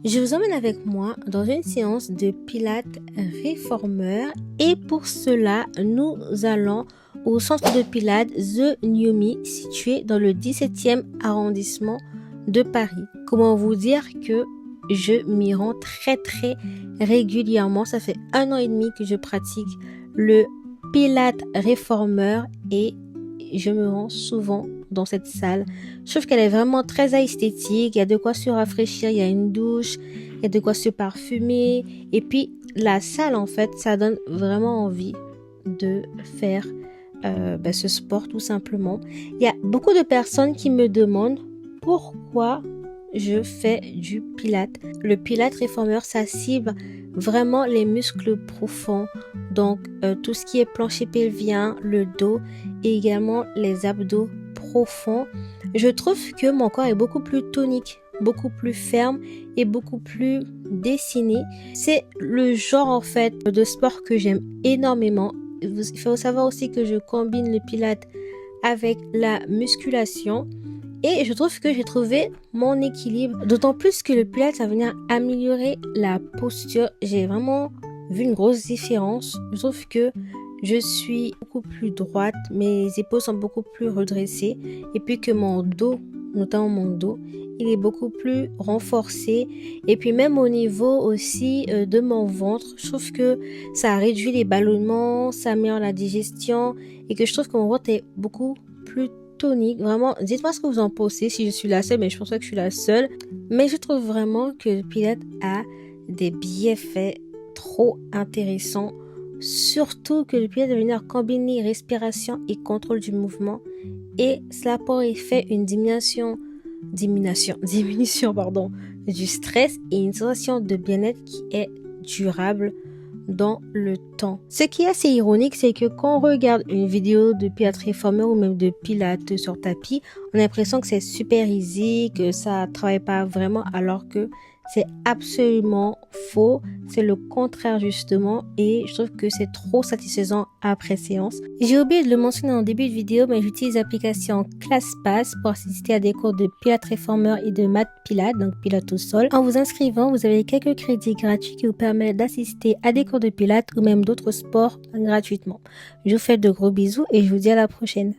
Je vous emmène avec moi dans une séance de pilates réformeur et pour cela, nous allons au centre de pilates The New situé dans le 17e arrondissement de Paris. Comment vous dire que je m'y rends très régulièrement. Ça fait 1 an et demi que je pratique le pilates réformeur et je me rends souvent dans cette salle. Je trouve qu'elle est vraiment très esthétique. Il y a de quoi se rafraîchir, il y a une douche, il y a de quoi se parfumer. Et puis, la salle, en fait, ça donne vraiment envie de faire ce sport, tout simplement. Il y a beaucoup de personnes qui me demandent pourquoi je fais du pilates. Le pilates réformeur, ça cible vraiment les muscles profonds. Donc, tout ce qui est plancher pelvien, le dos et également les abdos profonds. Je trouve que mon corps est beaucoup plus tonique, beaucoup plus ferme et beaucoup plus dessiné. C'est le genre en fait de sport que j'aime énormément. Il faut savoir aussi que je combine le pilates avec la musculation. Et je trouve que j'ai trouvé mon équilibre. D'autant plus que le pilates, ça va venir améliorer la posture. J'ai vraiment vu une grosse différence. Je trouve que je suis beaucoup plus droite. Mes épaules sont beaucoup plus redressées. Et puis que mon dos, notamment mon dos, il est beaucoup plus renforcé. Et puis même au niveau aussi de mon ventre, je trouve que ça réduit les ballonnements, ça améliore la digestion. Et que je trouve que mon ventre est beaucoup plus tonique. Vraiment, dites-moi ce que vous en pensez, si je suis la seule, mais je pense pas que je suis la seule. Mais je trouve vraiment que le pilates a des bienfaits trop intéressants. Surtout que le pilates va venir combiner respiration et contrôle du mouvement. Et cela pour effet une diminution du stress et une sensation de bien-être qui est durable dans le temps. Ce qui est assez ironique, c'est que quand on regarde une vidéo de pilates réformeur ou même de pilates sur tapis, on a l'impression que c'est super easy, que ça travaille pas vraiment, alors que c'est absolument faux. C'est le contraire justement et je trouve que c'est trop satisfaisant après séance. J'ai oublié de le mentionner en début de vidéo, mais j'utilise l'application ClassPass pour assister à des cours de pilates réformeur et de mat pilates, donc pilates au sol. En vous inscrivant, vous avez quelques crédits gratuits qui vous permettent d'assister à des cours de pilates ou même d'autres sports gratuitement. Je vous fais de gros bisous et je vous dis à la prochaine.